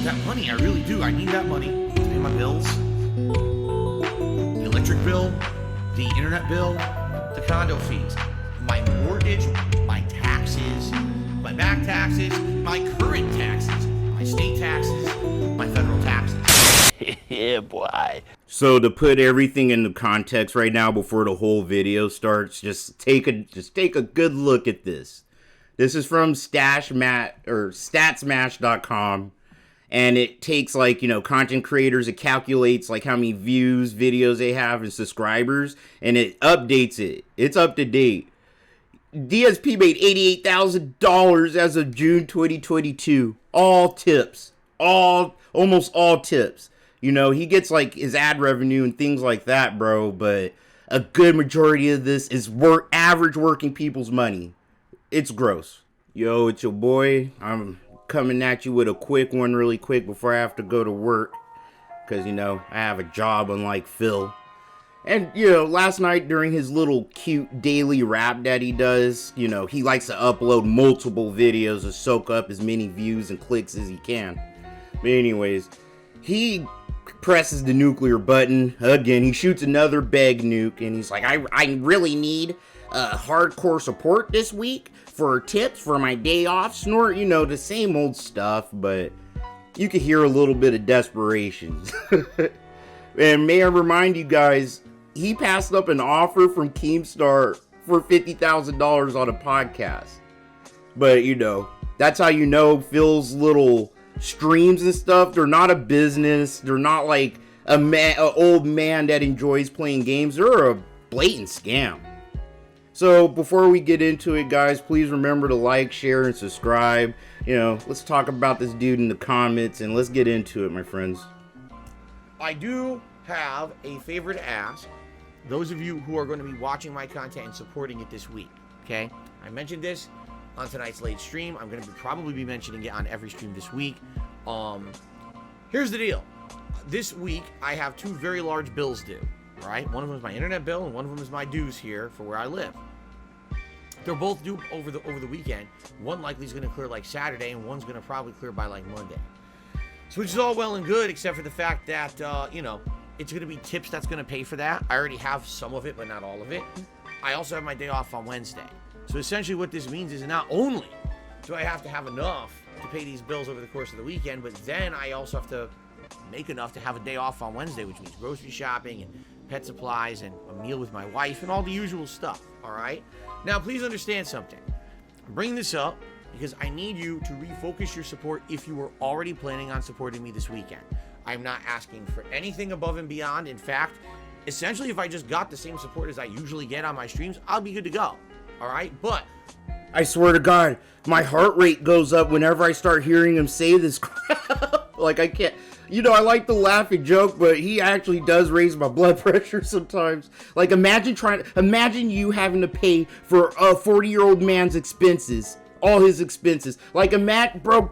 that money. I really do. I need that money to pay my bills. The electric bill, the internet bill, the condo fees, my mortgage, my taxes, my back taxes, my current taxes, my state taxes, my federal taxes. Yeah, boy. So to put everything into context right now before the whole video starts, just take a good look at this. This is from statsmash.com, and it takes, like, you know, content creators, it calculates like how many views videos they have and subscribers, and it updates it. It's up to date. DSP made $88,000 as of June 2022. All tips. Almost all tips. You know, he gets like his ad revenue and things like that, bro, but a good majority of this is average working people's money. It's gross. Yo, it's your boy. I'm coming at you with a quick one really quick before I have to go to work. Because, you know, I have a job unlike Phil. And, you know, last night during his little cute daily rap that he does, you know, he likes to upload multiple videos to soak up as many views and clicks as he can. But anyways, he presses the nuclear button again. He shoots another beg nuke, and he's like, I really need hardcore support this week for tips for my day off. Snort, you know, the same old stuff, but you can hear a little bit of desperation. And may I remind you guys, he passed up an offer from Keemstar for $50,000 on a podcast. But, you know, that's how you know Phil's little streams and stuff, they're not a business. They're not like an old man that enjoys playing games. They're a blatant scam. So before we get into it, guys, please remember to like, share, and subscribe. You know, let's talk about this dude in the comments, and let's get into it, my friends. I do have a favor to ask those of you who are going to be watching my content and supporting it this week, okay? I mentioned this on tonight's late stream. I'm going to probably be mentioning it on every stream this week. Here's the deal. This week, I have two very large bills due, right? One of them is my internet bill, and one of them is my dues here for where I live. They're both due over the weekend. One likely is going to clear like Saturday, and one's going to probably clear by like Monday. So which is all well and good, except for the fact that, you know, it's going to be tips that's going to pay for that. I already have some of it, but not all of it. I also have my day off on Wednesday. So essentially what this means is not only do I have to have enough to pay these bills over the course of the weekend, but then I also have to make enough to have a day off on Wednesday, which means grocery shopping and pet supplies and a meal with my wife and all the usual stuff, all right? Now, please understand something. I'm bringing this up because I need you to refocus your support if you were already planning on supporting me this weekend. I'm not asking for anything above and beyond. In fact, essentially, if I just got the same support as I usually get on my streams, I'll be good to go. All right, but I swear to God, my heart rate goes up whenever I start hearing him say this crap. Like, I can't, you know, I like to laugh and joke, but he actually does raise my blood pressure sometimes. Like, imagine you having to pay for a 40-year-old man's expenses, all his expenses. Like, bro,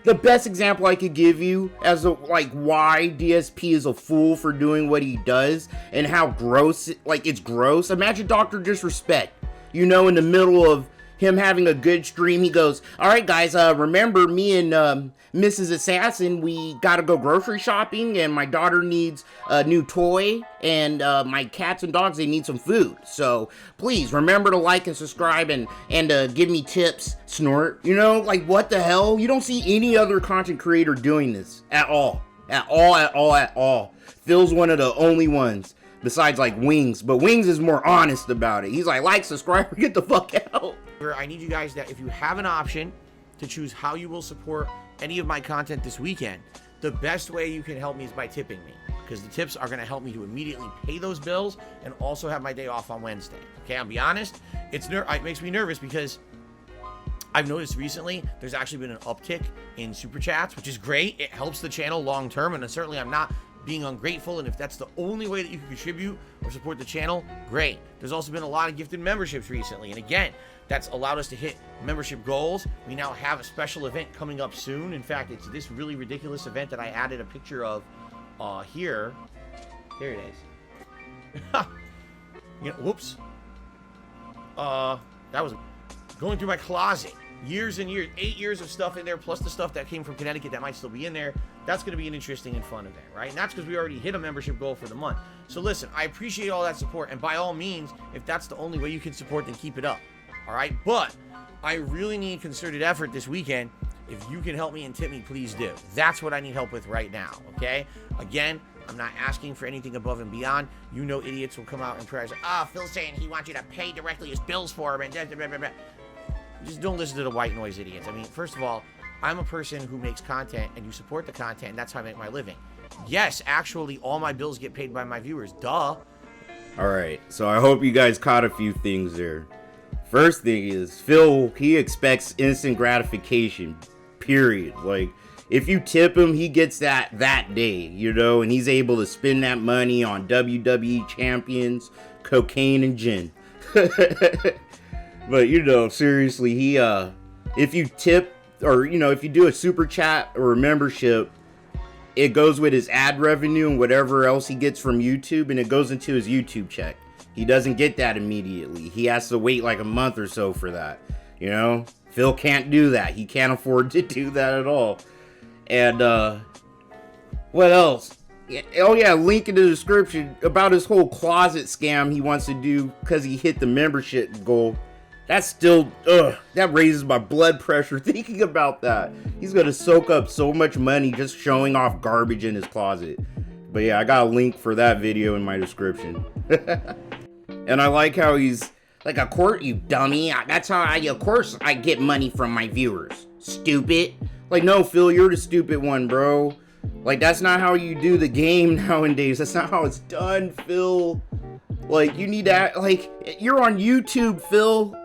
the best example I could give you as like why DSP is a fool for doing what he does and how gross, like, it's gross. Imagine Dr. Disrespect. You know, in the middle of him having a good stream, he goes, all right, guys, remember me and Mrs. Assassin, we got to go grocery shopping, and my daughter needs a new toy, and my cats and dogs, they need some food. So please remember to like and subscribe and give me tips, Snort. You know, like, what the hell? You don't see any other content creator doing this at all. At all. Phil's one of the only ones. Besides, like, Wings. But Wings is more honest about it. He's like, subscribe, get the fuck out. I need you guys that if you have an option to choose how you will support any of my content this weekend, the best way you can help me is by tipping me. Because the tips are going to help me to immediately pay those bills and also have my day off on Wednesday. Okay, I'll be honest. It makes me nervous because I've noticed recently there's actually been an uptick in super chats, which is great. It helps the channel long term, and certainly I'm not being ungrateful, and if that's the only way that you can contribute or support the channel, great. There's also been a lot of gifted memberships recently, and again, that's allowed us to hit membership goals. We now have a special event coming up soon. In fact, it's this really ridiculous event that I added a picture of here. Here it is. You know, whoops. That was going through my closet. years and years, 8 years of stuff in there, plus the stuff that came from Connecticut that might still be in there. That's going to be an interesting and fun event, right? And that's because we already hit a membership goal for the month. So listen, I appreciate all that support, and by all means, if that's the only way you can support, then keep it up, all right? But I really need concerted effort this weekend. If you can help me and tip me, please do. That's what I need help with right now, okay? Again, I'm not asking for anything above and beyond. You know idiots will come out and try to say, Phil's saying he wants you to pay directly his bills for him, and blah, blah, blah, blah. Just don't listen to the white noise idiots. I mean, first of all, I'm a person who makes content, and you support the content, and that's how I make my living. Yes, actually, all my bills get paid by my viewers. Duh. Alright, so I hope you guys caught a few things there. First thing is, Phil, he expects instant gratification, period. Like, if you tip him, he gets that day, you know, and he's able to spend that money on WWE champions, cocaine, and gin. But, you know, seriously, he, if you tip, or, you know, if you do a super chat or a membership, it goes with his ad revenue and whatever else he gets from YouTube, and it goes into his YouTube check. He doesn't get that immediately. He has to wait like a month or so for that, you know? Phil can't do that. He can't afford to do that at all. And, what else? Oh yeah, link in the description about his whole closet scam he wants to do because he hit the membership goal. That's still, that raises my blood pressure thinking about that. He's gonna soak up so much money just showing off garbage in his closet. But yeah, I got a link for that video in my description. And I like how he's like, of course, you dummy. That's how of course I get money from my viewers. Stupid. Like, no, Phil, you're the stupid one, bro. Like, that's not how you do the game nowadays. That's not how it's done, Phil. Like, you need to, like, you're on YouTube, Phil.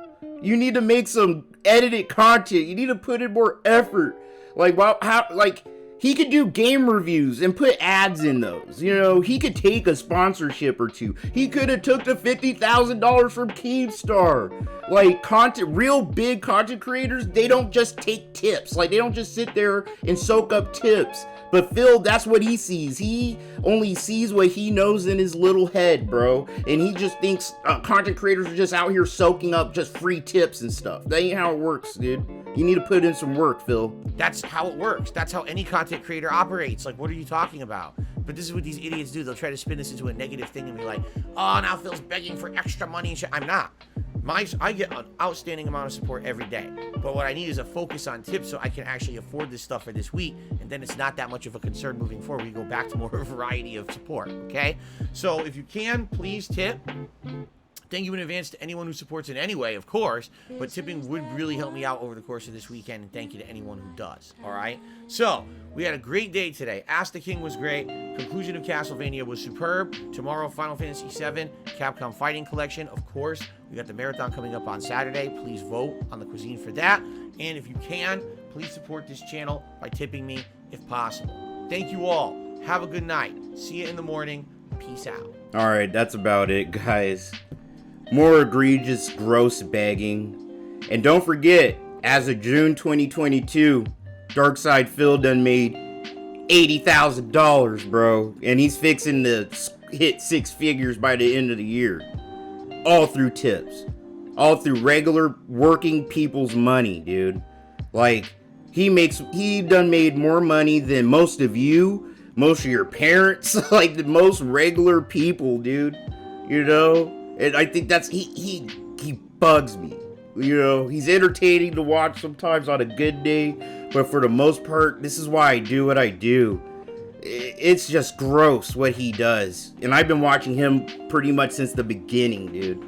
You need to make some edited content. You need to put in more effort. Like, he could do game reviews and put ads in those. You know, he could take a sponsorship or two. He could have took the $50,000 from Keemstar. Like, real big content creators, they don't just take tips. Like, they don't just sit there and soak up tips. But Phil, that's what he sees. He only sees what he knows in his little head, bro. And he just thinks content creators are just out here soaking up just free tips and stuff. That ain't how it works, dude. You need to put in some work, Phil. That's how it works. That's how any content creator operates. Like, what are you talking about? But this is what these idiots do. They'll try to spin this into a negative thing and be like, oh, now Phil's begging for extra money and shit. I'm not. I get an outstanding amount of support every day. But what I need is a focus on tips so I can actually afford this stuff for this week. And then it's not that much of a concern moving forward. We go back to more variety of support, okay? So if you can, please tip. Thank you in advance to anyone who supports in any way, of course, but tipping would really help me out over the course of this weekend, and thank you to anyone who does, all right? So, we had a great day today. Ask the King was great. Conclusion of Castlevania was superb. Tomorrow, Final Fantasy VII, Capcom Fighting Collection, of course. We got the marathon coming up on Saturday. Please vote on the cuisine for that. And if you can, please support this channel by tipping me if possible. Thank you all. Have a good night. See you in the morning. Peace out. All right, that's about it, guys. More egregious, gross begging. And don't forget, as of June 2022, Darkside Phil done made $80,000, bro. And he's fixing to hit 6 figures by the end of the year. All through tips. All through regular working people's money, dude. Like, he done made more money than most of you, most of your parents, like the most regular people, dude. You know? And I think that's, he bugs me. You know, he's entertaining to watch sometimes on a good day, but for the most part, this is why I do what I do. It's just gross what he does. And I've been watching him pretty much since the beginning, dude.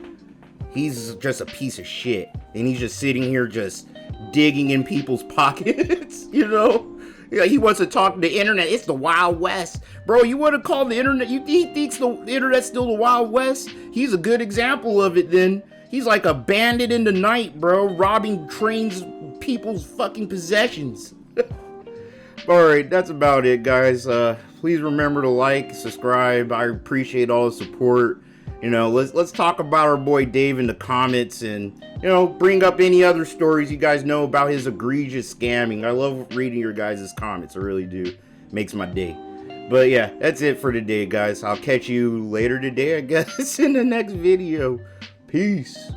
He's just a piece of shit. And he's just sitting here just digging in people's pockets, you know? Yeah, he wants to talk to the internet. It's the Wild West. Bro, you want to call the internet? He thinks the internet's still the Wild West? He's a good example of it then. He's like a bandit in the night, bro. Robbing trains, people's fucking possessions. Alright, that's about it, guys. Please remember to like, subscribe. I appreciate all the support. You know, let's talk about our boy Dave in the comments, and, you know, bring up any other stories you guys know about his egregious scamming. I love reading your guys' comments. I really do. Makes my day. But yeah, that's it for today, guys. I'll catch you later today, I guess, in the next video. Peace.